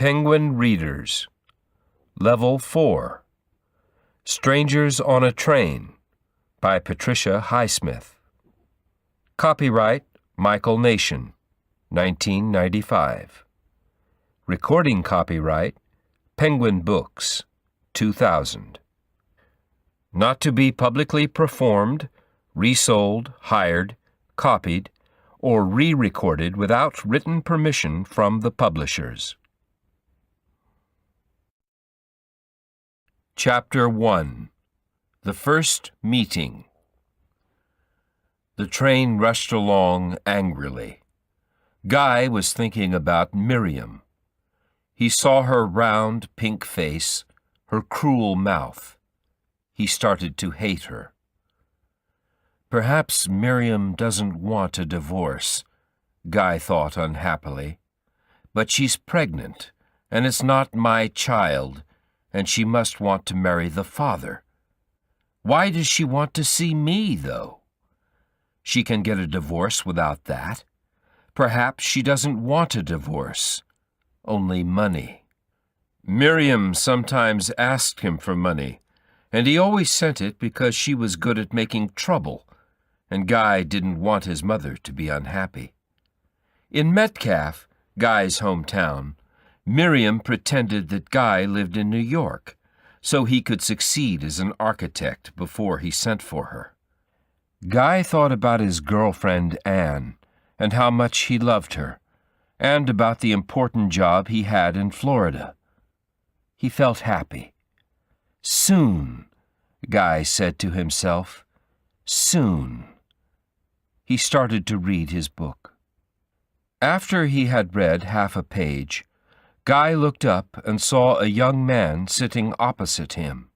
Penguin Readers. Level 4. Strangers on a Train by Patricia Highsmith. Copyright Michael Nation, 1995. Recording copyright Penguin Books, 2000. Not to be publicly performed, resold, hired, copied, or re-recorded without written permission from the publishers. Chapter 1. The First Meeting. The train rushed along angrily. Guy was thinking about Miriam. He saw her round, pink face, her cruel mouth. He started to hate her. Perhaps Miriam doesn't want a divorce, Guy thought unhappily. But she's pregnant, and it's not my child, and she must want to marry the father. Why does she want to see me, though? She can get a divorce without that. Perhaps she doesn't want a divorce, only money. Miriam sometimes asked him for money, and he always sent it because she was good at making trouble, and Guy didn't want his mother to be unhappy. In Metcalfe, Guy's hometown, Miriam pretended that Guy lived in New York, so he could succeed as an architect before he sent for her. Guy thought about his girlfriend Anne, and how much he loved her, and about the important job he had in Florida. He felt happy. Soon, Guy said to himself, soon. He started to read his book. After he had read half a page, Guy looked up and saw a young man sitting opposite him.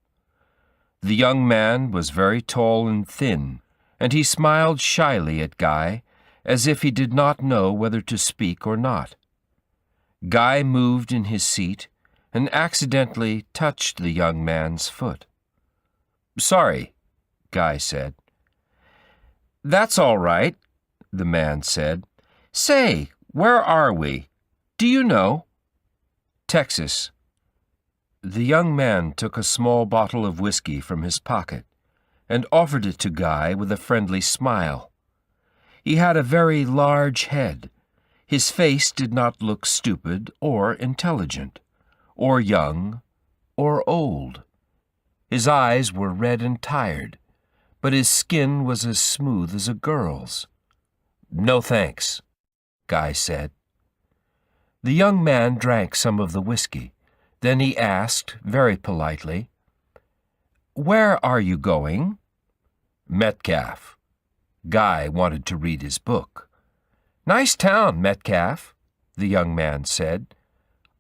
The young man was very tall and thin, and he smiled shyly at Guy, as if he did not know whether to speak or not. Guy moved in his seat and accidentally touched the young man's foot. "Sorry," Guy said. "That's all right," the man said. "Say, where are we? Do you know?" "Texas." The young man took a small bottle of whiskey from his pocket and offered it to Guy with a friendly smile. He had a very large head. His face did not look stupid or intelligent, or young, or old. His eyes were red and tired, but his skin was as smooth as a girl's. "No thanks," Guy said. The young man drank some of the whiskey. Then he asked, very politely, "Where are you going?" "Metcalfe." Guy wanted to read his book. "Nice town, Metcalfe," the young man said.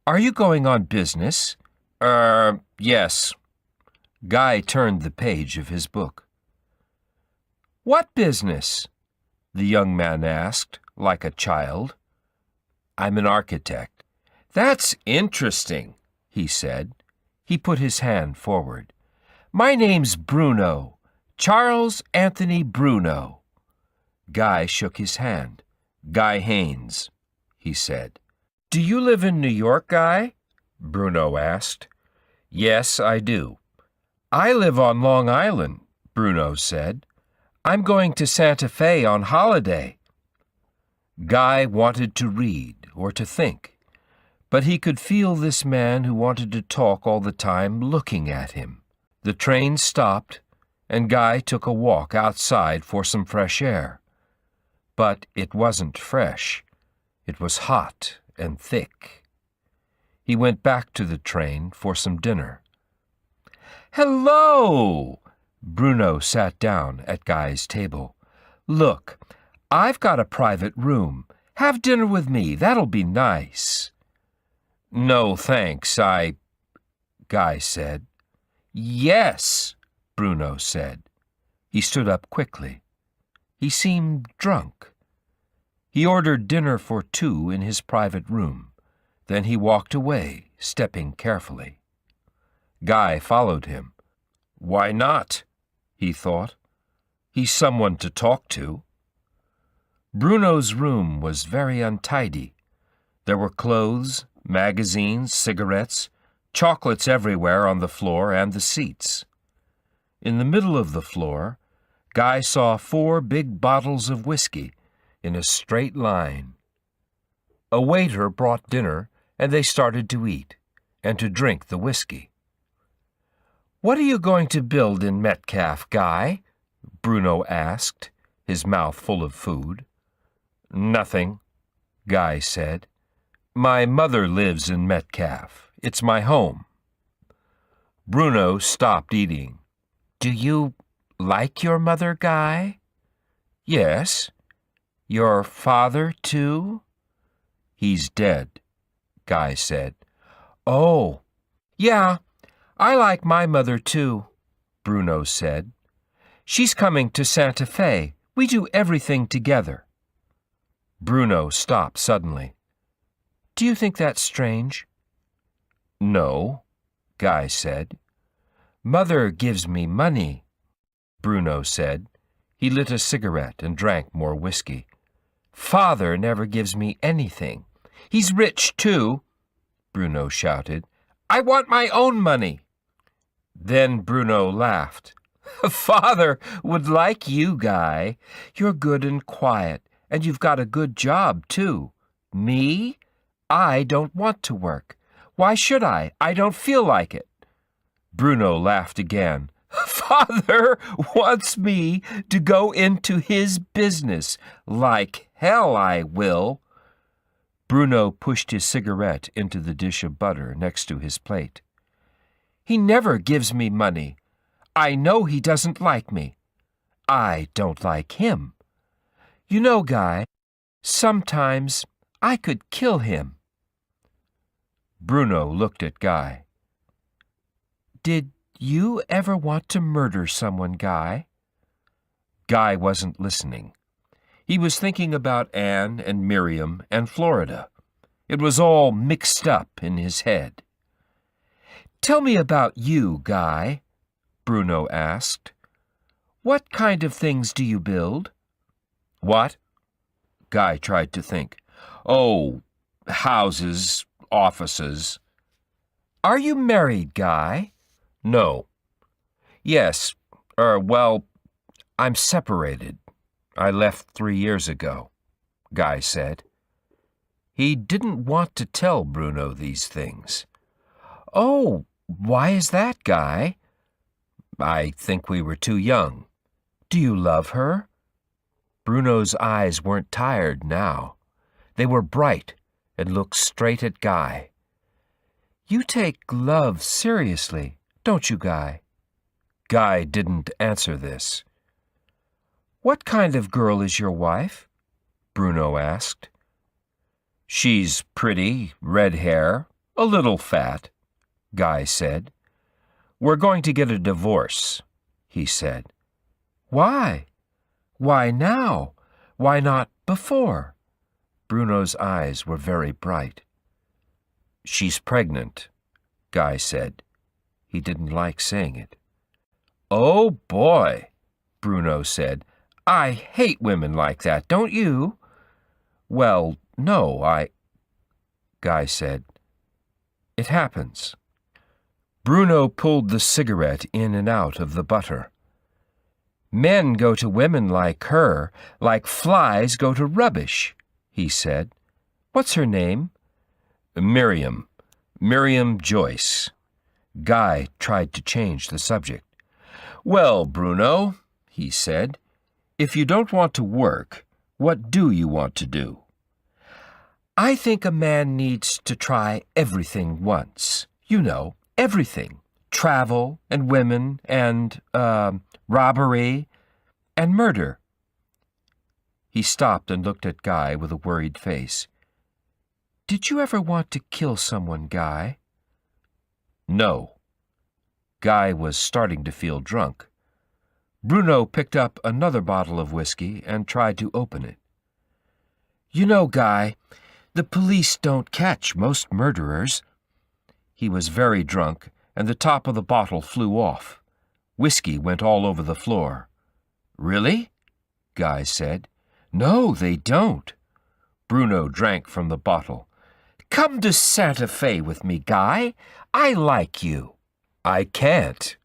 "Are you going on business?" Yes." Guy turned the page of his book. "What business?" the young man asked, like a child. "I'm an architect." "That's interesting," he said. He put his hand forward. "My name's Bruno, Charles Anthony Bruno." Guy shook his hand. "Guy Haynes," he said. "Do you live in New York, Guy?" Bruno asked. "Yes, I do." "I live on Long Island," Bruno said. "I'm going to Santa Fe on holiday." Guy wanted to read or to think, but he could feel this man who wanted to talk all the time looking at him. The train stopped, and Guy took a walk outside for some fresh air. But it wasn't fresh. It was hot and thick. He went back to the train for some dinner. "Hello!" Bruno sat down at Guy's table. "Look, I've got a private room. Have dinner with me. That'll be nice." "No, thanks, Guy said. "Yes," Bruno said. He stood up quickly. He seemed drunk. He ordered dinner for two in his private room. Then he walked away, stepping carefully. Guy followed him. Why not? He thought. He's someone to talk to. Bruno's room was very untidy. There were clothes, magazines, cigarettes, chocolates everywhere on the floor and the seats. In the middle of the floor, Guy saw 4 big bottles of whiskey in a straight line. A waiter brought dinner, and they started to eat and to drink the whiskey. "What are you going to build in Metcalf, Guy?" Bruno asked, his mouth full of food. "Nothing," Guy said. "My mother lives in Metcalf. It's my home." Bruno stopped eating. "Do you like your mother, Guy?" "Yes." "Your father, too?" "He's dead," Guy said. "Oh, yeah, I like my mother, too," Bruno said. "She's coming to Santa Fe. We do everything together." Bruno stopped suddenly. "Do you think that's strange?" "No," Guy said. "Mother gives me money," Bruno said. He lit a cigarette and drank more whiskey. "Father never gives me anything. He's rich, too," Bruno shouted. "I want my own money." Then Bruno laughed. "Father would like you, Guy. You're good and quiet, and you've got a good job, too. Me? I don't want to work. Why should I? I don't feel like it." Bruno laughed again. "Father wants me to go into his business. Like hell I will." Bruno pushed his cigarette into the dish of butter next to his plate. "He never gives me money. I know he doesn't like me. I don't like him. You know, Guy, sometimes I could kill him." Bruno looked at Guy. "Did you ever want to murder someone, Guy?" Guy wasn't listening. He was thinking about Anne and Miriam and Florida. It was all mixed up in his head. "Tell me about you, Guy," Bruno asked. "What kind of things do you build?" "What?" Guy tried to think. "Oh, houses, offices." "Are you married, Guy?" "No." "Yes, well, I'm separated. I left 3 years ago," Guy said. He didn't want to tell Bruno these things. "Oh, why is that, Guy?" "I think we were too young." "Do you love her?" Bruno's eyes weren't tired now. They were bright and looked straight at Guy. "You take love seriously, don't you, Guy?" Guy didn't answer this. "What kind of girl is your wife?" Bruno asked. "She's pretty, red hair, a little fat," Guy said. "We're going to get a divorce," he said. "Why? Why now? Why not before?" Bruno's eyes were very bright. "She's pregnant," Guy said. He didn't like saying it. "Oh, boy," Bruno said. "I hate women like that, don't you?" "Well, no, Guy said. "It happens." Bruno pulled the cigarette in and out of the butter. "Men go to women like her, like flies go to rubbish," he said. "What's her name?" "Miriam. Miriam Joyce." Guy tried to change the subject. "Well, Bruno," he said, "if you don't want to work, what do you want to do?" "I think a man needs to try everything once. You know, everything. Travel and women and, robbery and murder." He stopped and looked at Guy with a worried face. "Did you ever want to kill someone, Guy?" "No." Guy was starting to feel drunk. Bruno picked up another bottle of whiskey and tried to open it. "You know, Guy, the police don't catch most murderers." He was very drunk, and the top of the bottle flew off. Whiskey went all over the floor. "Really?" Guy said. "No, they don't." Bruno drank from the bottle. Come to Santa Fe with me, Guy. I like you. I can't,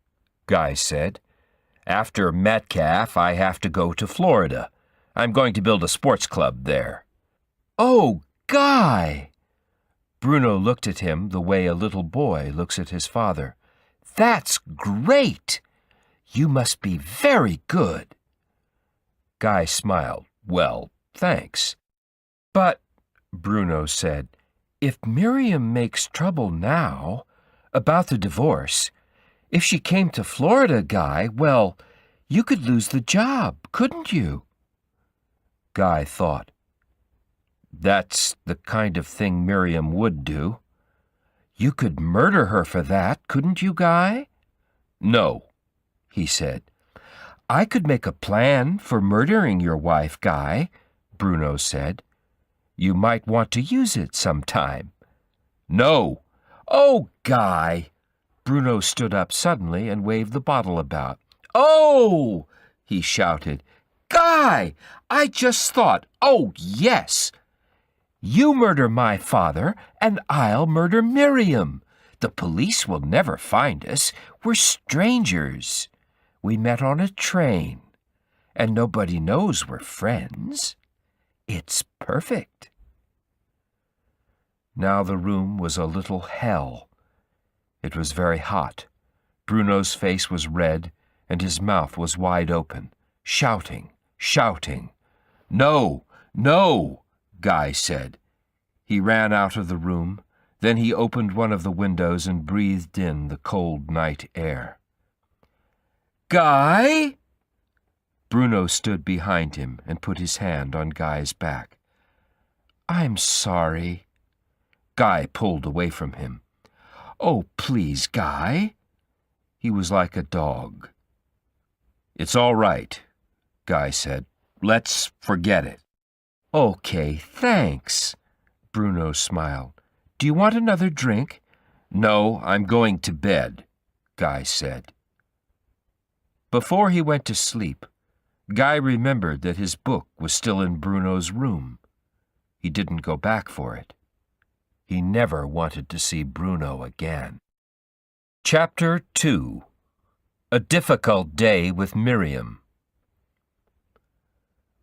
Guy said. After Metcalf, I have to go to Florida. I'm going to build a sports club there. Oh, Guy! Bruno looked at him the way a little boy looks at his father. That's great! You must be very good. Guy smiled. Well, thanks. But, Bruno said, if Miriam makes trouble now about the divorce, if she came to Florida, Guy, well, you could lose the job, couldn't you? Guy thought. That's the kind of thing Miriam would do. You could murder her for that, couldn't you, Guy? No, he said. I could make a plan for murdering your wife, Guy, Bruno said. You might want to use it sometime. No. Oh, Guy! Bruno stood up suddenly and waved the bottle about. Oh! He shouted. Guy! I just thought, oh, yes! You murder my father, and I'll murder Miriam. The police will never find us. We're strangers. We met on a train, and nobody knows we're friends. It's perfect. Now the room was a little hell. It was very hot. Bruno's face was red, and his mouth was wide open, shouting. No, no, Guy said. He ran out of the room. Then he opened one of the windows and breathed in the cold night air. Guy? Bruno stood behind him and put his hand on Guy's back. I'm sorry. Guy pulled away from him. Oh, please, Guy. He was like a dog. It's all right, Guy said. Let's forget it. Okay, thanks, Bruno smiled. Do you want another drink? No, I'm going to bed, Guy said. Before he went to sleep, Guy remembered that his book was still in Bruno's room. He didn't go back for it. He never wanted to see Bruno again. Chapter 2. A Difficult Day with Miriam.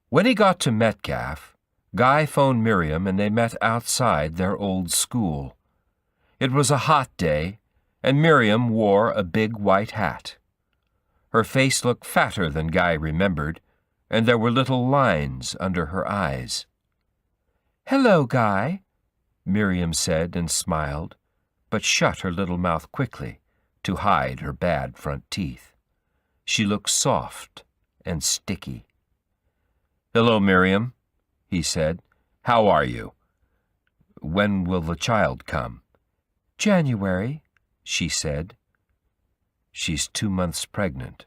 When he got to Metcalf, Guy phoned Miriam and they met outside their old school. It was a hot day, and Miriam wore a big white hat. Her face looked fatter than Guy remembered, and there were little lines under her eyes. Hello, Guy, Miriam said and smiled, but shut her little mouth quickly to hide her bad front teeth. She looked soft and sticky. Hello, Miriam, he said. How are you? When will the child come? January, she said. She's 2 months pregnant,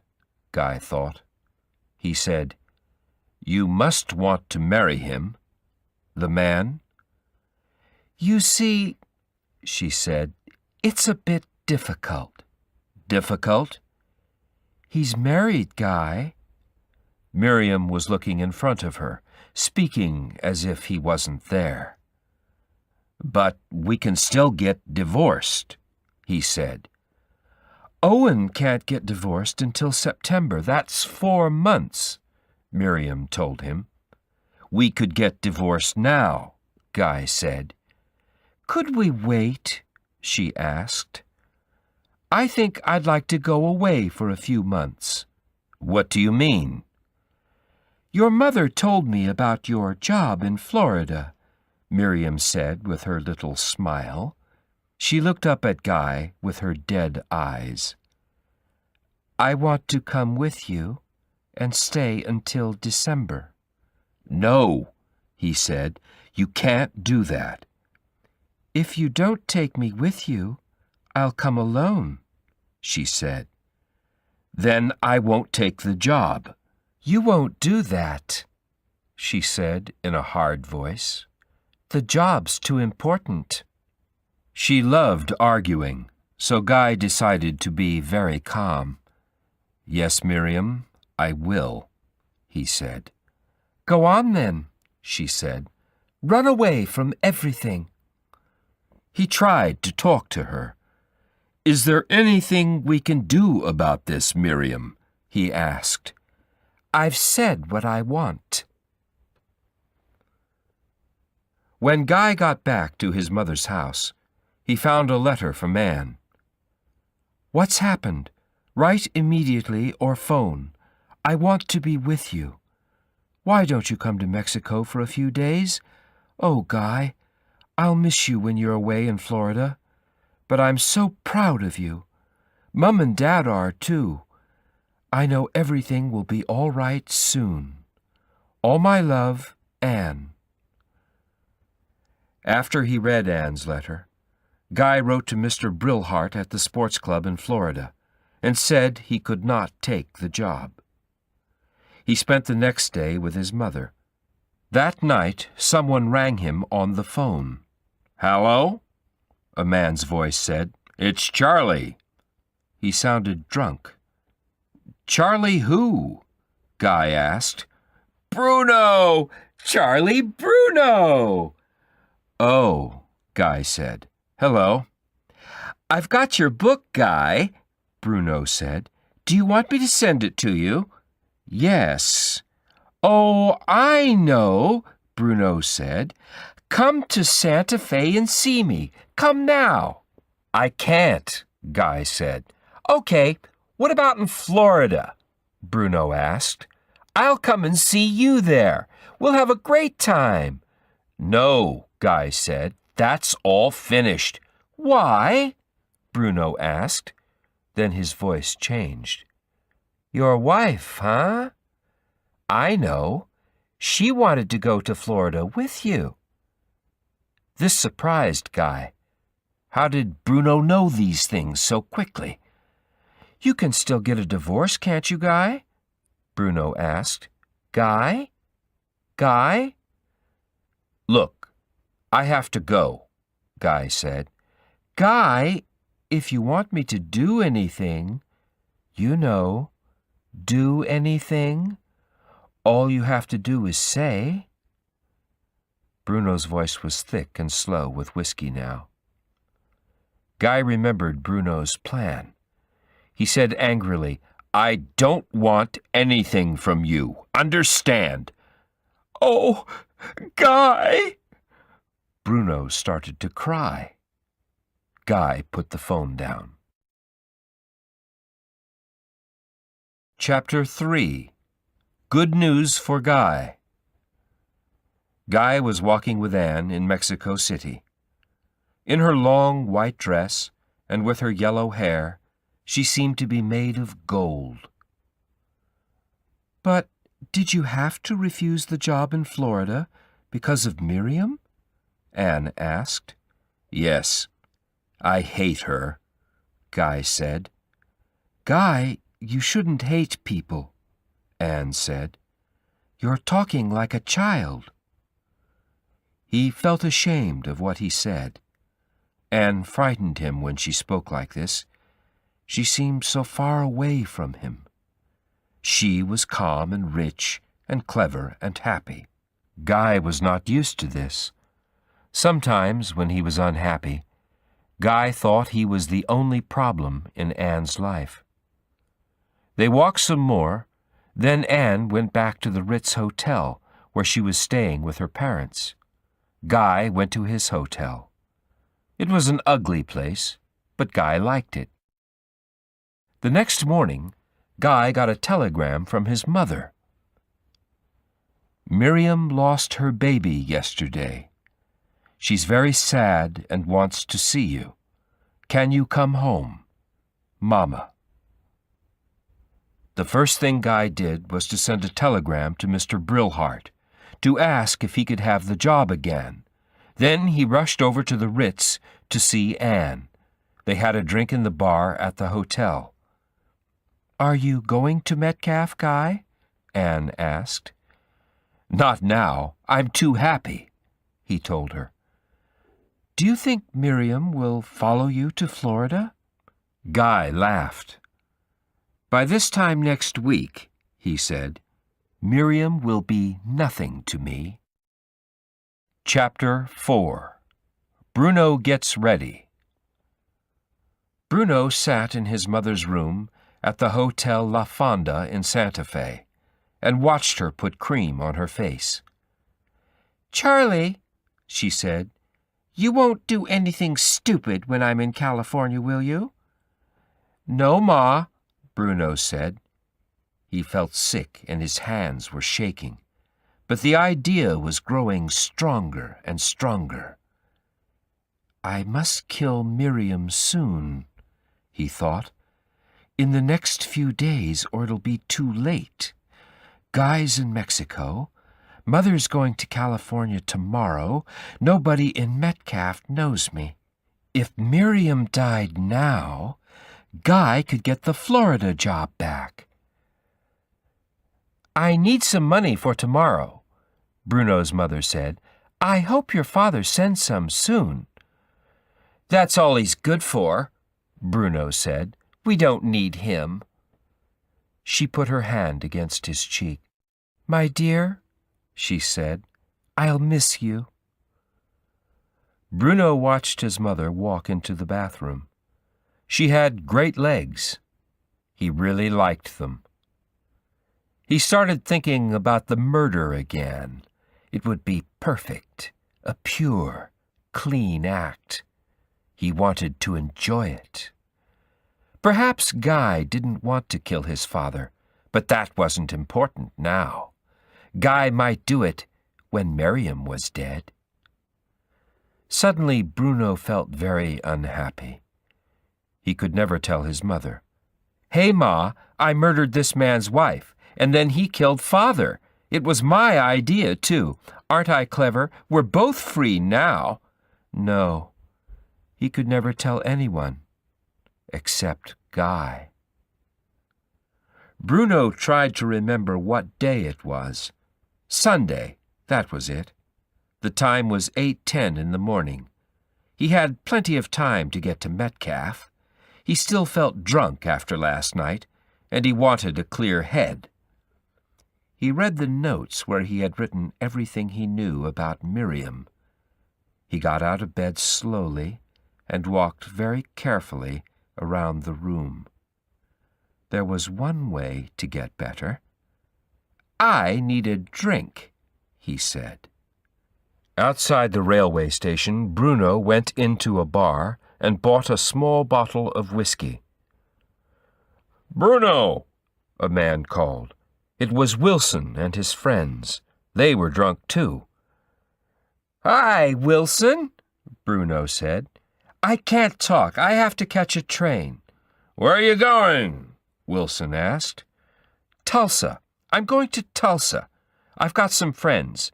Guy thought. He said, You must want to marry him. The man? You see, she said, it's a bit difficult. Difficult? He's married, Guy. Miriam was looking in front of her, speaking as if he wasn't there. But we can still get divorced, he said. Owen can't get divorced until September. That's 4 months, Miriam told him. We could get divorced now, Guy said. Could we wait? She asked. I think I'd like to go away for a few months. What do you mean? Your mother told me about your job in Florida, Miriam said with her little smile. She looked up at Guy with her dead eyes. I want to come with you and stay until December. No, he said. You can't do that. If you don't take me with you, I'll come alone, she said. Then I won't take the job. You won't do that, she said in a hard voice. The job's too important. She loved arguing, so Guy decided to be very calm. Yes, Miriam, I will, he said. Go on then, she said. Run away from everything. He tried to talk to her. "Is there anything we can do about this, Miriam?" he asked. "I've said what I want." When Guy got back to his mother's house, he found a letter from Anne. "What's happened? Write immediately or phone. I want to be with you. Why don't you come to Mexico for a few days? Oh, Guy, I'll miss you when you're away in Florida. But I'm so proud of you. Mum and Dad are, too. I know everything will be all right soon. All my love, Anne." After he read Anne's letter, Guy wrote to Mr. Brillhart at the sports club in Florida and said he could not take the job. He spent the next day with his mother. That night, someone rang him on the phone. "Hello?" a man's voice said. "It's Charlie." He sounded drunk. "Charlie who?" Guy asked. "Bruno! Charlie Bruno!" "Oh," Guy said. "Hello." "I've got your book, Guy," Bruno said. "Do you want me to send it to you?" "Yes." "Oh, I know," Bruno said. "Come to Santa Fe and see me. Come now." "I can't," Guy said. "Okay, what about in Florida?" Bruno asked. "I'll come and see you there. We'll have a great time." "No," Guy said. "That's all finished." "Why?" Bruno asked. Then his voice changed. "Your wife, huh?" "I know. She wanted to go to Florida with you." This surprised Guy. How did Bruno know these things so quickly? "You can still get a divorce, can't you, Guy?" Bruno asked. "Guy? Guy?" "Look, I have to go," Guy said. "Guy, if you want me to do anything, you know, do anything, all you have to do is say." Bruno's voice was thick and slow with whiskey now. Guy remembered Bruno's plan. He said angrily, "I don't want anything from you. Understand?" "Oh, Guy!" Bruno started to cry. Guy put the phone down. Chapter 3. Good News for Guy. Guy was walking with Anne in Mexico City. In her long white dress and with her yellow hair, she seemed to be made of gold. "But did you have to refuse the job in Florida because of Miriam?" Anne asked. "Yes, I hate her," Guy said. "Guy, you shouldn't hate people," Anne said. "You're talking like a child." He felt ashamed of what he said. Anne frightened him when she spoke like this. She seemed so far away from him. She was calm and rich and clever and happy. Guy was not used to this. Sometimes, when he was unhappy, Guy thought he was the only problem in Anne's life. They walked some more, then Anne went back to the Ritz Hotel, where she was staying with her parents. Guy went to his hotel. It was an ugly place, but Guy liked it. The next morning, Guy got a telegram from his mother. "Miriam lost her baby yesterday. She's very sad and wants to see you. Can you come home? Mama." The first thing Guy did was to send a telegram to Mr. Brillhart to ask if he could have the job again. Then he rushed over to the Ritz to see Anne. They had a drink in the bar at the hotel. "Are you going to Metcalf, Guy?" Anne asked. "Not now. I'm too happy," he told her. "Do you think Miriam will follow you to Florida?" Guy laughed. "By this time next week," he said, "Miriam will be nothing to me." Chapter 4. Bruno gets ready. Bruno sat in his mother's room at the Hotel La Fonda in Santa Fe and watched her put cream on her face. "Charlie," she said, "you won't do anything stupid when I'm in California, will you?" "No, Ma," Bruno said. He felt sick and his hands were shaking, but the idea was growing stronger and stronger. "I must kill Miriam soon," he thought. "In the next few days, or it'll be too late. Guy's in Mexico. Mother's going to California tomorrow. Nobody in Metcalf knows me. If Miriam died now, Guy could get the Florida job back." "I need some money for tomorrow," Bruno's mother said. "I hope your father sends some soon." "That's all he's good for," Bruno said. "We don't need him." She put her hand against his cheek. "My dear," she said, "I'll miss you." Bruno watched his mother walk into the bathroom. She had great legs. He really liked them. He started thinking about the murder again. It would be perfect, a pure, clean act. He wanted to enjoy it. Perhaps Guy didn't want to kill his father, but that wasn't important now. Guy might do it when Miriam was dead. Suddenly, Bruno felt very unhappy. He could never tell his mother. "Hey, Ma, I murdered this man's wife, and then he killed Father. It was my idea, too. Aren't I clever? We're both free now." No, he could never tell anyone, except Guy. Bruno tried to remember what day it was. Sunday, that was it. The time was 8:10 in the morning. He had plenty of time to get to Metcalf. He still felt drunk after last night, and he wanted a clear head. He read the notes where he had written everything he knew about Miriam. He got out of bed slowly and walked very carefully around the room. There was one way to get better. "I need a drink," he said. Outside the railway station, Bruno went into a bar and bought a small bottle of whiskey. "Bruno!" a man called. It was Wilson and his friends. They were drunk too. "Hi, Wilson," Bruno said. "I can't talk. I have to catch a train." "Where are you going?" Wilson asked. "Tulsa. I'm going to Tulsa. I've got some friends."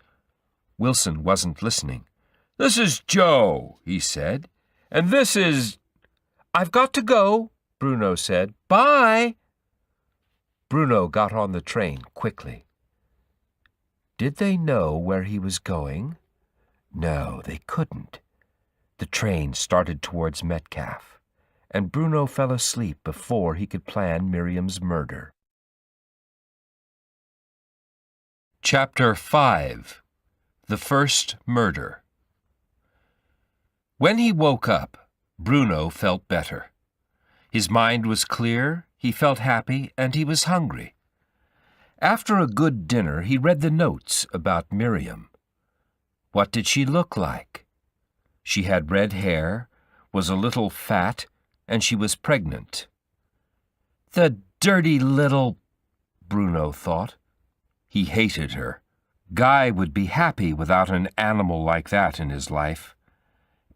Wilson wasn't listening. "This is Joe," he said. "And this is—" "I've got to go," Bruno said. "Bye." Bruno got on the train quickly. Did they know where he was going? No, they couldn't. The train started towards Metcalf, and Bruno fell asleep before he could plan Miriam's murder. Chapter 5. The First Murder. When he woke up, Bruno felt better. His mind was clear, he felt happy, and he was hungry. After a good dinner, he read the notes about Miriam. What did she look like? She had red hair, was a little fat, and she was pregnant. The dirty little... Bruno thought. He hated her. Guy would be happy without an animal like that in his life.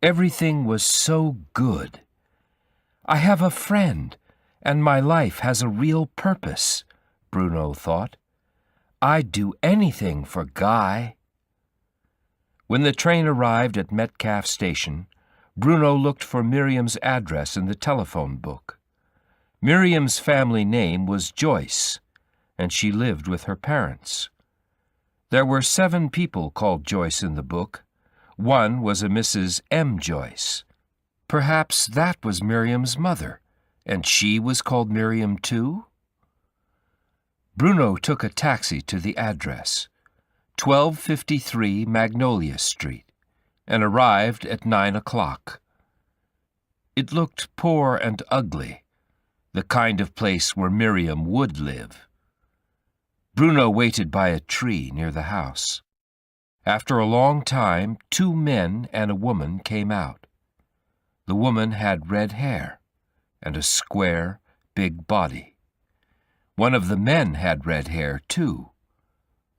Everything was so good. I have a friend, and my life has a real purpose, Bruno thought. I'd do anything for Guy. When the train arrived at Metcalf Station, Bruno looked for Miriam's address in the telephone book. Miriam's family name was Joyce, and she lived with her parents. There were 7 people called Joyce in the book. One was a Mrs. M. Joyce. Perhaps that was Miriam's mother, and she was called Miriam too? Bruno took a taxi to the address, 1253 Magnolia Street, and arrived at 9 o'clock. It looked poor and ugly, the kind of place where Miriam would live. Bruno waited by a tree near the house. After a long time, 2 men and a woman came out. The woman had red hair and a square, big body. One of the men had red hair, too.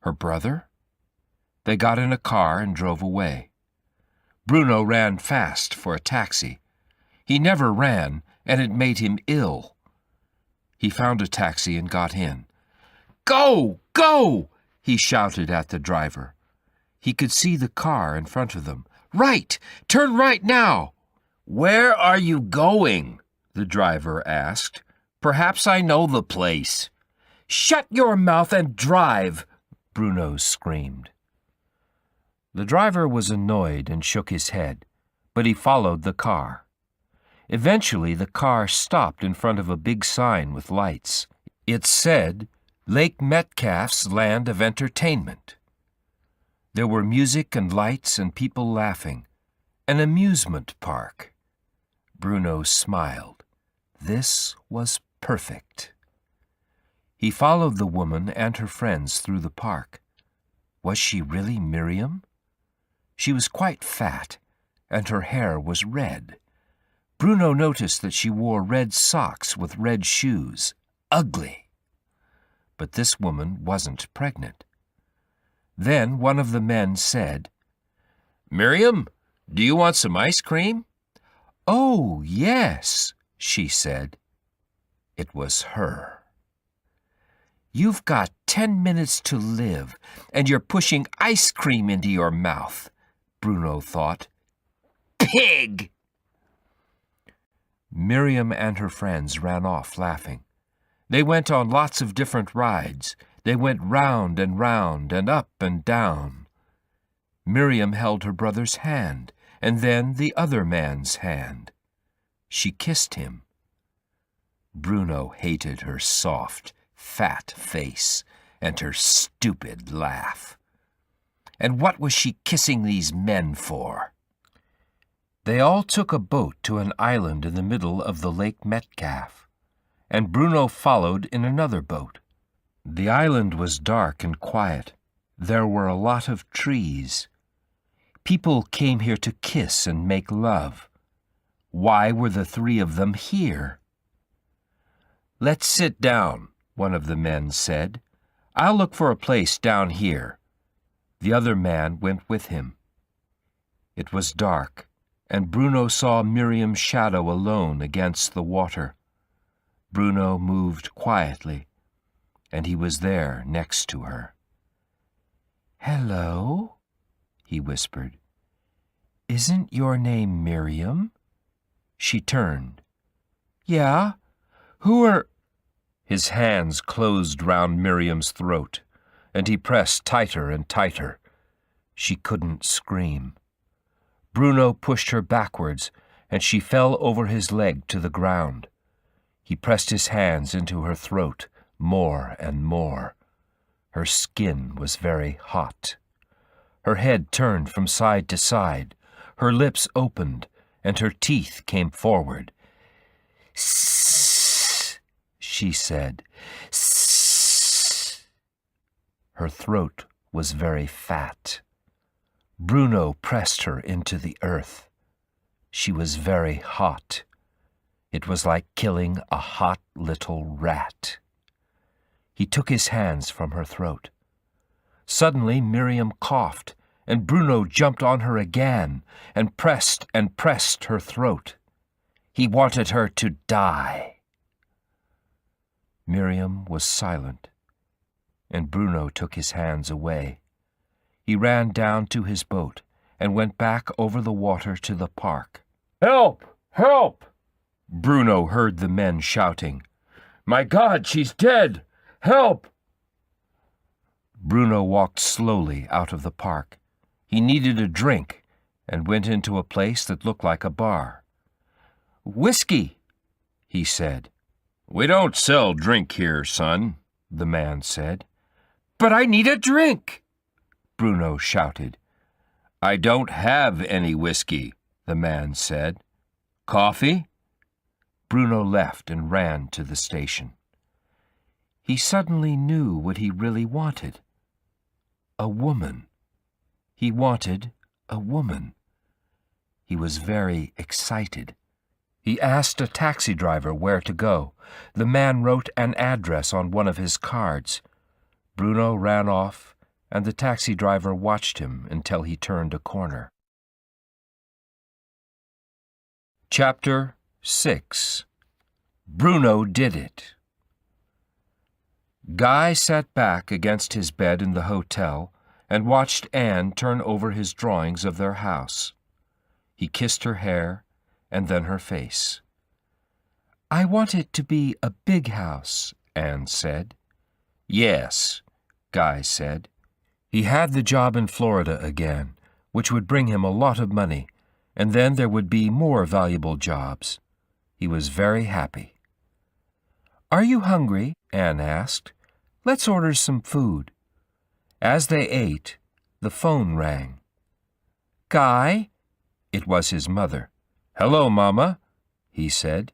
Her brother? They got in a car and drove away. Bruno ran fast for a taxi. He never ran, and it made him ill. He found a taxi and got in. "Go! Go!" he shouted at the driver. He could see the car in front of them. "Right! Turn right now!" "Where are you going?" the driver asked. "Perhaps I know the place." "Shut your mouth and drive!" Bruno screamed. The driver was annoyed and shook his head, but he followed the car. Eventually, the car stopped in front of a big sign with lights. It said, "Lake Metcalfe's Land of Entertainment." There were music and lights and people laughing. An amusement park. Bruno smiled. This was perfect. He followed the woman and her friends through the park. Was she really Miriam? She was quite fat, and her hair was red. Bruno noticed that she wore red socks with red shoes. Ugly. But this woman wasn't pregnant. Then one of the men said, "Miriam, do you want some ice cream?" "Oh, yes," she said. It was her. "You've got 10 minutes to live, and you're pushing ice cream into your mouth," Bruno thought. "Pig!" Miriam and her friends ran off laughing. They went on lots of different rides. They went round and up and down. Miriam held her brother's hand, and then the other man's hand. She kissed him. Bruno hated her soft, fat face and her stupid laugh. And what was she kissing these men for? They all took a boat to an island in the middle of the Lake Metcalfe, and Bruno followed in another boat. The island was dark and quiet. There were a lot of trees. People came here to kiss and make love. Why were the 3 of them here? "Let's sit down," one of the men said. "I'll look for a place down here." The other man went with him. It was dark, and Bruno saw Miriam's shadow alone against the water. Bruno moved quietly, and he was there next to her. "Hello," he whispered. "Isn't your name Miriam?" She turned. "Yeah, who are—" His hands closed round Miriam's throat, and he pressed tighter and tighter. She couldn't scream. Bruno pushed her backwards, and she fell over his leg to the ground. He pressed his hands into her throat more and more. Her skin was very hot. Her head turned from side to side. Her lips opened, and her teeth came forward. "Sssss," she said. "Sssss." Her throat was very fat. Bruno pressed her into the earth. She was very hot. It was like killing a hot little rat. He took his hands from her throat. Suddenly Miriam coughed, and Bruno jumped on her again and pressed her throat. He wanted her to die. Miriam was silent, and Bruno took his hands away. He ran down to his boat and went back over the water to the park. "Help! Help!" Bruno heard the men shouting. "My God, she's dead! Help!" Bruno walked slowly out of the park. He needed a drink and went into a place that looked like a bar. "Whiskey," he said. "We don't sell drink here, son," the man said. "But I need a drink," Bruno shouted. I don't have any whiskey, the man said. Coffee? Bruno left and ran to the station. He suddenly knew what he really wanted. A woman. He wanted a woman. He was very excited. He asked a taxi driver where to go. The man wrote an address on one of his cards. Bruno ran off, and the taxi driver watched him until he turned a corner. Chapter 6. Bruno Did It. Guy sat back against his bed in the hotel and watched Anne turn over his drawings of their house. He kissed her hair and then her face. "I want it to be a big house," Anne said. "Yes," Guy said. He had the job in Florida again, which would bring him a lot of money, and then there would be more valuable jobs. He was very happy. "Are you hungry?" Anne asked. "Let's order some food." As they ate, the phone rang. "Guy?" It was his mother. "Hello, Mama," he said.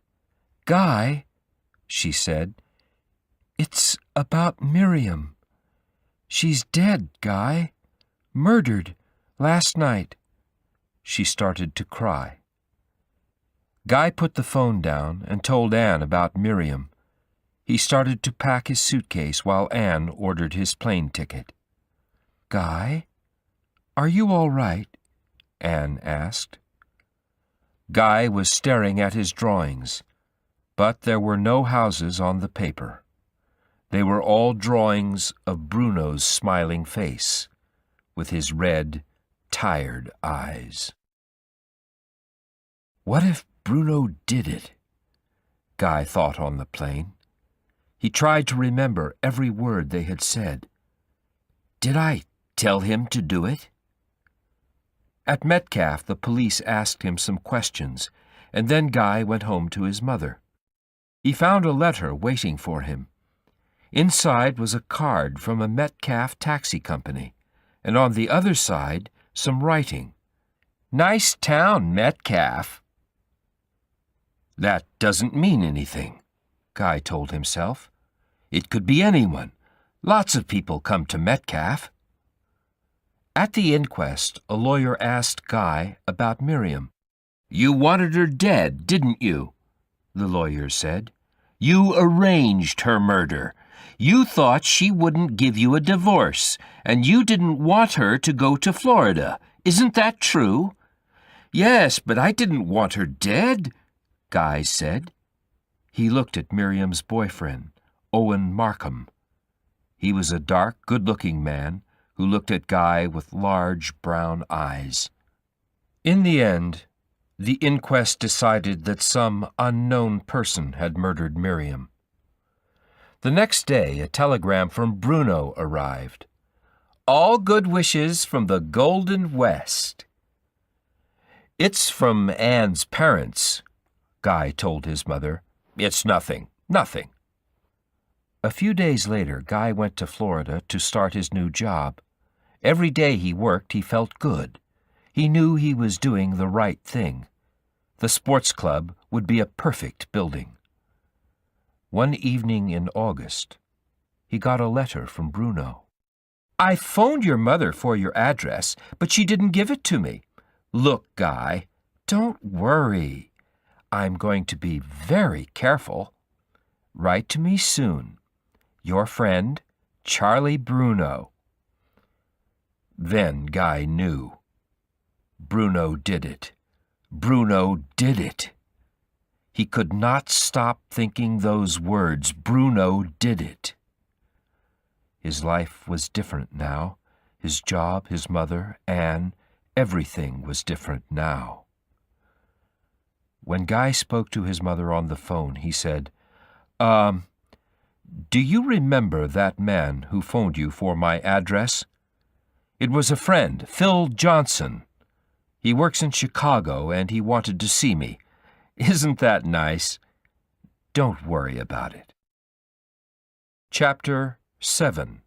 "Guy," she said, "it's about Miriam. She's dead, Guy. Murdered last night." She started to cry. Guy put the phone down and told Anne about Miriam. He started to pack his suitcase while Anne ordered his plane ticket. "Guy, are you all right?" Anne asked. Guy was staring at his drawings, but there were no houses on the paper. They were all drawings of Bruno's smiling face, with his red, tired eyes. What if Bruno did it? Guy thought on the plane. He tried to remember every word they had said. Did I tell him to do it? At Metcalfe, the police asked him some questions, and then Guy went home to his mother. He found a letter waiting for him. Inside was a card from a Metcalfe taxi company, and on the other side, some writing. "Nice town, Metcalfe." That doesn't mean anything, Guy told himself. It could be anyone. Lots of people come to Metcalfe. At the inquest, a lawyer asked Guy about Miriam. "You wanted her dead, didn't you?" the lawyer said. "You arranged her murder. You thought she wouldn't give you a divorce, and you didn't want her to go to Florida. Isn't that true?" "Yes, but I didn't want her dead," Guy said. He looked at Miriam's boyfriend, Owen Markham. He was a dark, good-looking man who looked at Guy with large brown eyes. In the end, the inquest decided that some unknown person had murdered Miriam. The next day, a telegram from Bruno arrived. "All good wishes from the Golden West." "It's from Anne's parents," Guy told his mother. "It's nothing. A few days later, Guy went to Florida to start his new job. Every day he worked, he felt good. He knew he was doing the right thing. The sports club would be a perfect building. One evening in August, he got a letter from Bruno. "I phoned your mother for your address, but she didn't give it to me. Look, Guy, don't worry. I'm going to be very careful. Write to me soon. Your friend, Charlie Bruno." Then Guy knew. Bruno did it. Bruno did it. He could not stop thinking those words. Bruno did it. His life was different now. His job, his mother, Anne, everything was different now. When Guy spoke to his mother on the phone, he said, "Do you remember that man who phoned you for my address? It was a friend, Phil Johnson. He works in Chicago, and he wanted to see me. Isn't that nice? Don't worry about it." Chapter 7.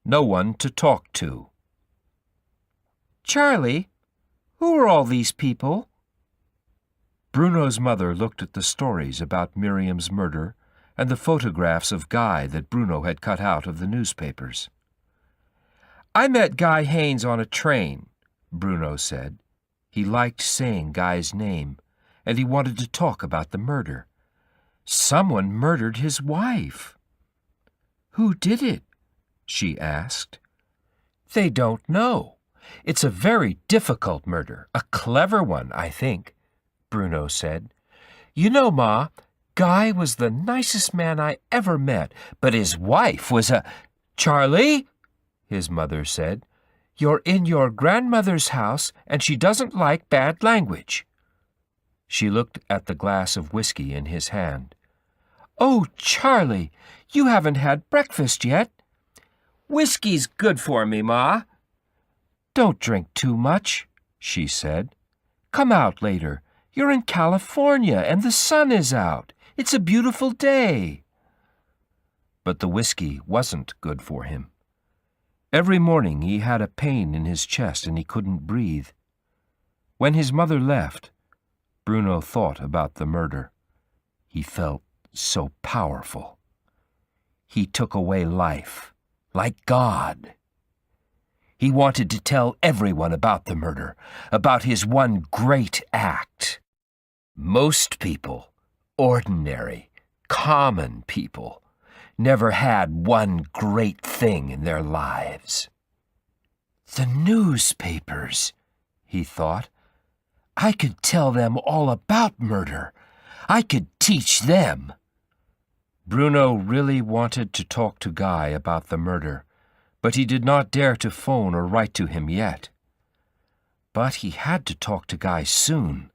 No one to talk to. Charlie, who are all these people? Bruno's mother looked at the stories about Miriam's murder and the photographs of Guy that Bruno had cut out of the newspapers. I met Guy Haines on a train, Bruno said. He liked saying Guy's name, and he wanted to talk about the murder. Someone murdered his wife. Who did it? She asked. They don't know. It's a very difficult murder, a clever one, I think, Bruno said. You know, Ma, Guy was the nicest man I ever met, but his wife was a— Charlie, his mother said, you're in your grandmother's house and she doesn't like bad language. She looked at the glass of whiskey in his hand. Oh, Charlie, you haven't had breakfast yet. Whiskey's good for me, Ma. Don't drink too much, she said. Come out later. You're in California and the sun is out. It's a beautiful day. But the whiskey wasn't good for him. Every morning he had a pain in his chest and he couldn't breathe. When his mother left, Bruno thought about the murder. He felt so powerful. He took away life, like God. He wanted to tell everyone about the murder, about his one great act. Most people, ordinary, common people, never had one great thing in their lives. The newspapers, he thought. I could tell them all about murder. I could teach them. Bruno really wanted to talk to Guy about the murder, but he did not dare to phone or write to him yet. But he had to talk to Guy soon.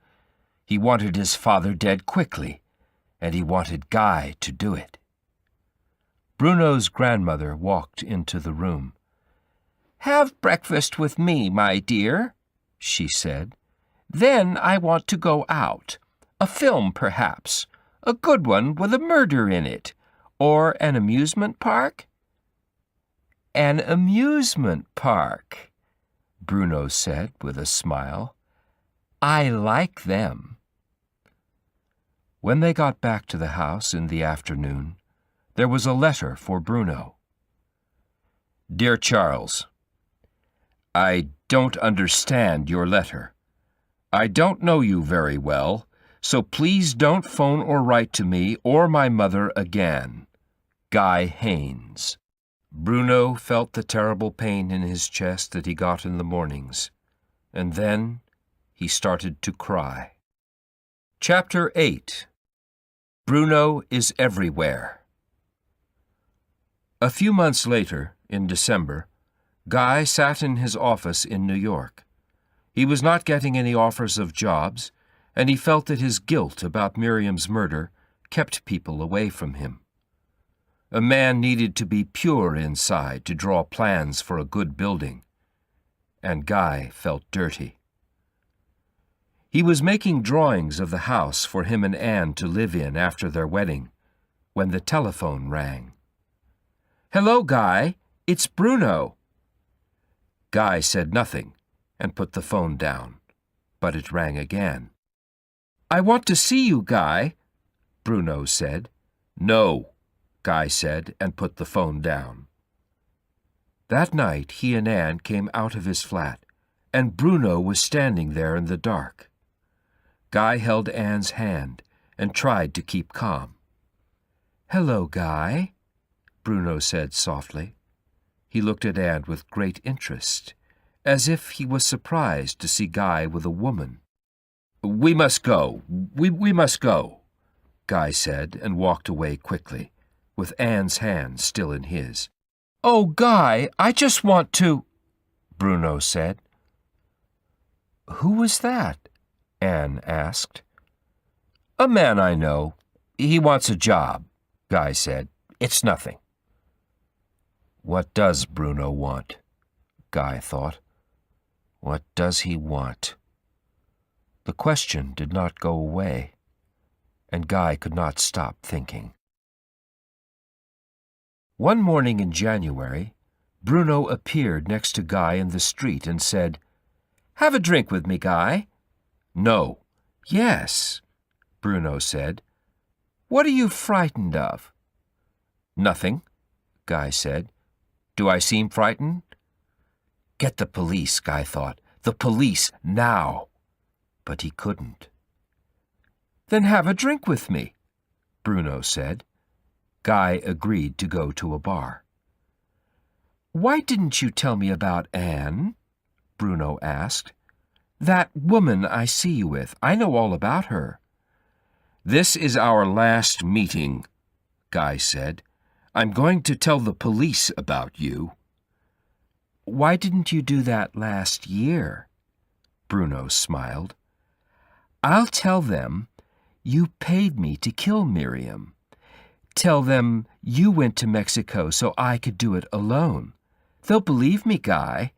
He wanted his father dead quickly, and he wanted Guy to do it. Bruno's grandmother walked into the room. Have breakfast with me, my dear, she said. Then I want to go out. A film, perhaps. A good one with a murder in it. Or an amusement park? An amusement park, Bruno said with a smile. I like them. When they got back to the house in the afternoon, there was a letter for Bruno. Dear Charles, I don't understand your letter. I don't know you very well, so please don't phone or write to me or my mother again. Guy Haines. Bruno felt the terrible pain in his chest that he got in the mornings, and then he started to cry. Chapter 8. Bruno is everywhere. A few months later, in December, Guy sat in his office in New York. He was not getting any offers of jobs, and he felt that his guilt about Miriam's murder kept people away from him. A man needed to be pure inside to draw plans for a good building, and Guy felt dirty. He was making drawings of the house for him and Anne to live in after their wedding, when the telephone rang. Hello, Guy. It's Bruno. Guy said nothing and put the phone down, but it rang again. I want to see you, Guy, Bruno said. No, Guy said and put the phone down. That night he and Anne came out of his flat, and Bruno was standing there in the dark. Guy held Anne's hand and tried to keep calm. Hello, Guy, Bruno said softly. He looked at Anne with great interest, as if he was surprised to see Guy with a woman. We must go. We must go, Guy said and walked away quickly, with Anne's hand still in his. Oh, Guy, I just want to, Bruno said. Who was that? Anne asked. A man I know. He wants a job, Guy said. It's nothing. What does Bruno want? Guy thought. What does he want? The question did not go away, and Guy could not stop thinking. One morning in January, Bruno appeared next to Guy in the street and said, Have a drink with me, Guy. No. Yes, Bruno said. What are you frightened of? Nothing, Guy said. Do I seem frightened? Get the police, Guy thought. The police, now. But he couldn't. Then have a drink with me, Bruno said. Guy agreed to go to a bar. Why didn't you tell me about Anne? Bruno asked. That woman I see you with, I know all about her. This is our last meeting, Guy said. I'm going to tell the police about you. Why didn't you do that last year? Bruno smiled. I'll tell them you paid me to kill Miriam. Tell them you went to Mexico so I could do it alone. They'll believe me, Guy.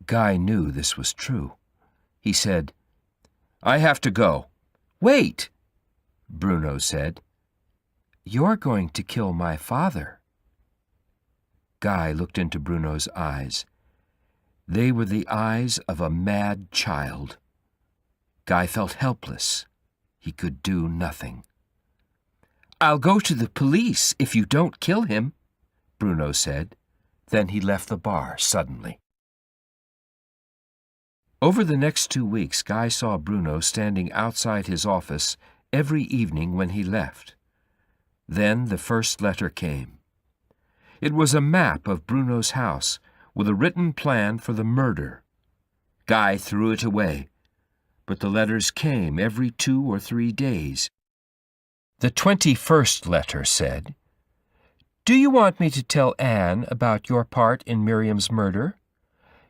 Guy knew this was true. He said, I have to go. Wait, Bruno said. You're going to kill my father. Guy looked into Bruno's eyes. They were the eyes of a mad child. Guy felt helpless. He could do nothing. I'll go to the police if you don't kill him, Bruno said. Then he left the bar suddenly. Over the next 2 weeks, Guy saw Bruno standing outside his office every evening when he left. Then the first letter came. It was a map of Bruno's house with a written plan for the murder. Guy threw it away, but the letters came every 2 or 3 days. The 21st letter said, Do you want me to tell Anne about your part in Miriam's murder?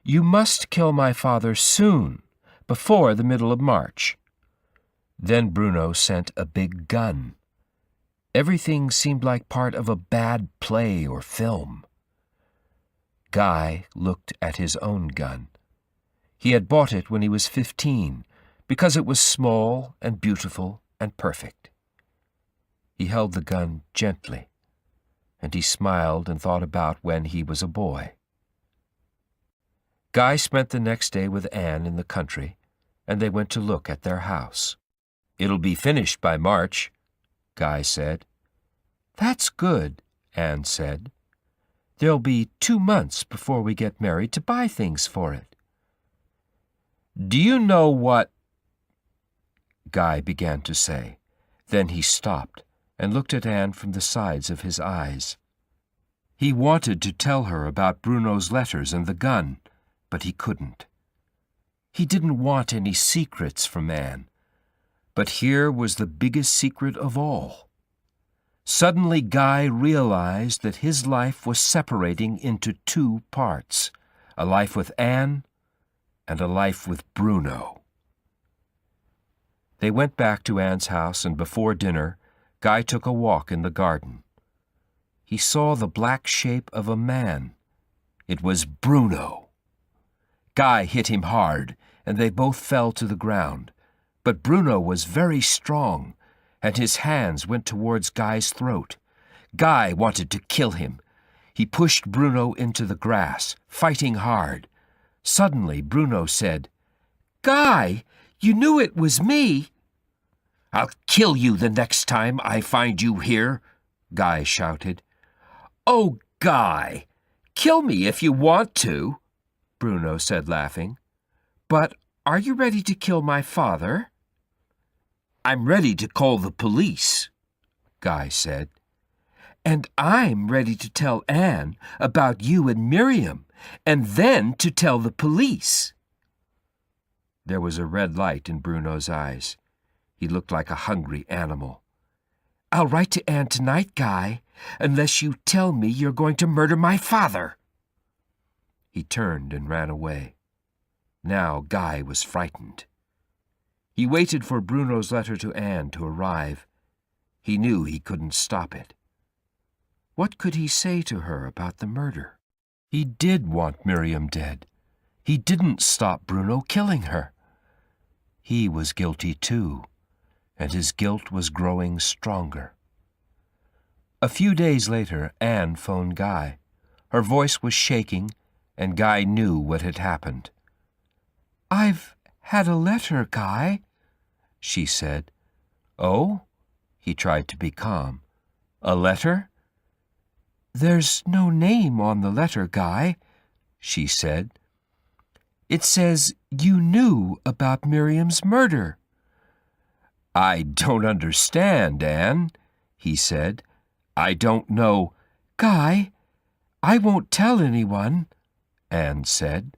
You must kill my father soon, before the middle of March. Then Bruno sent a big gun. Everything seemed like part of a bad play or film. Guy looked at his own gun. He had bought it when he was 15, because it was small and beautiful and perfect. He held the gun gently, and he smiled and thought about when he was a boy. Guy spent the next day with Anne in the country, and they went to look at their house. It'll be finished by March, Guy said. That's good, Anne said. There'll be 2 months before we get married to buy things for it. Do you know what? Guy began to say. Then he stopped and looked at Anne from the sides of his eyes. He wanted to tell her about Bruno's letters and the gun, but he couldn't. He didn't want any secrets from Anne, but here was the biggest secret of all. Suddenly Guy realized that his life was separating into 2 parts, a life with Anne and a life with Bruno. They went back to Anne's house, and before dinner, Guy took a walk in the garden. He saw the black shape of a man. It was Bruno. Guy hit him hard, and they both fell to the ground. But Bruno was very strong, and his hands went towards Guy's throat. Guy wanted to kill him. He pushed Bruno into the grass, fighting hard. Suddenly, Bruno said, Guy, you knew it was me. I'll kill you the next time I find you here, Guy shouted. Oh, Guy, kill me if you want to, Bruno said, laughing. But are you ready to kill my father? I'm ready to call the police, Guy said. And I'm ready to tell Anne about you and Miriam, and then to tell the police. There was a red light in Bruno's eyes. He looked like a hungry animal. I'll write to Anne tonight, Guy, unless you tell me you're going to murder my father. He turned and ran away. Now Guy was frightened. He waited for Bruno's letter to Anne to arrive. He knew he couldn't stop it. What could he say to her about the murder? He did want Miriam dead. He didn't stop Bruno killing her. He was guilty too, and his guilt was growing stronger. A few days later, Anne phoned Guy. Her voice was shaking, and Guy knew what had happened. "I've had a letter, Guy," she said. "Oh?" He tried to be calm. "A letter?" "There's no name on the letter, Guy," she said. "It says you knew about Miriam's murder." "I don't understand, Anne," he said. "I don't know—" "Guy, I won't tell anyone," Anne said.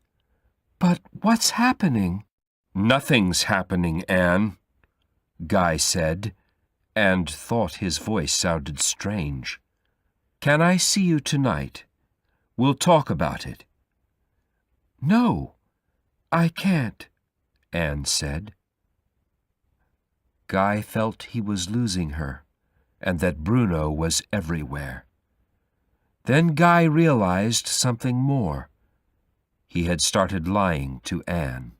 "But what's happening?" "Nothing's happening, Anne," Guy said, and thought his voice sounded strange. "Can I see you tonight? We'll talk about it." "No, I can't," Anne said. Guy felt he was losing her, and that Bruno was everywhere. Then Guy realized something more. He had started lying to Anne.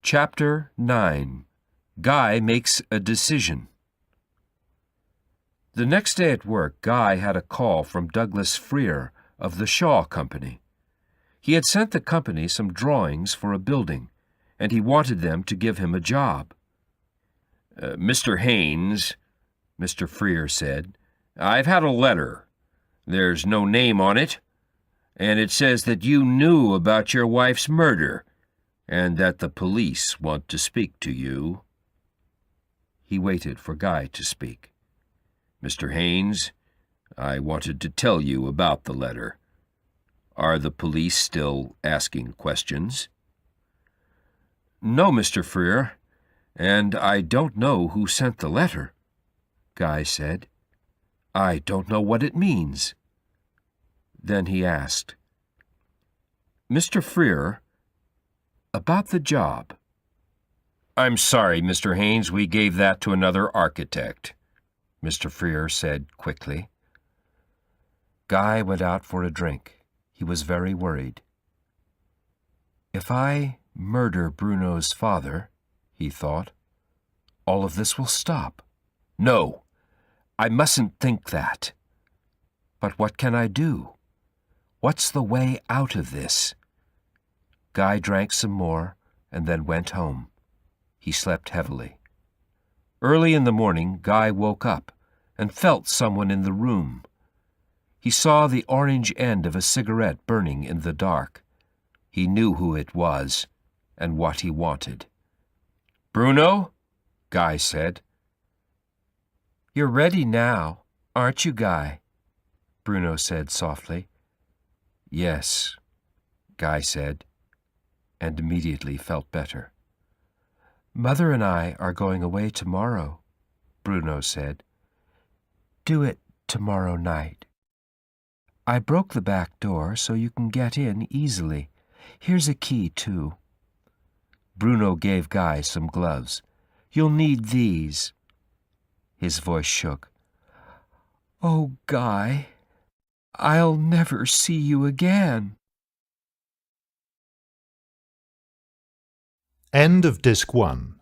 Chapter 9. Guy Makes a Decision. The next day at work, Guy had a call from Douglas Freer of the Shaw Company. He had sent the company some drawings for a building, and he wanted them to give him a job. "Mr. Haynes," Mr. Freer said, "I've had a letter. There's no name on it, and it says that you knew about your wife's murder, and that the police want to speak to you." He waited for Guy to speak. "Mr. Haynes, I wanted to tell you about the letter. Are the police still asking questions?" "No, Mr. Freer, and I don't know who sent the letter," Guy said. "I don't know what it means." Then he asked, "Mr. Freer, about the job." "I'm sorry, Mr. Haynes, we gave that to another architect," Mr. Freer said quickly. Guy went out for a drink. He was very worried. "If I murder Bruno's father," he thought, "all of this will stop. No, I mustn't think that. But what can I do? What's the way out of this?" Guy drank some more and then went home. He slept heavily. Early in the morning, Guy woke up and felt someone in the room. He saw the orange end of a cigarette burning in the dark. He knew who it was and what he wanted. "Bruno?" Guy said. "You're ready now, aren't you, Guy?" Bruno said softly. "Yes," Guy said, and immediately felt better. "Mother and I are going away tomorrow," Bruno said. "Do it tomorrow night. I broke the back door so you can get in easily. Here's a key, too." Bruno gave Guy some gloves. "You'll need these." His voice shook. "Oh, Guy, I'll never see you again." End of Disc 1.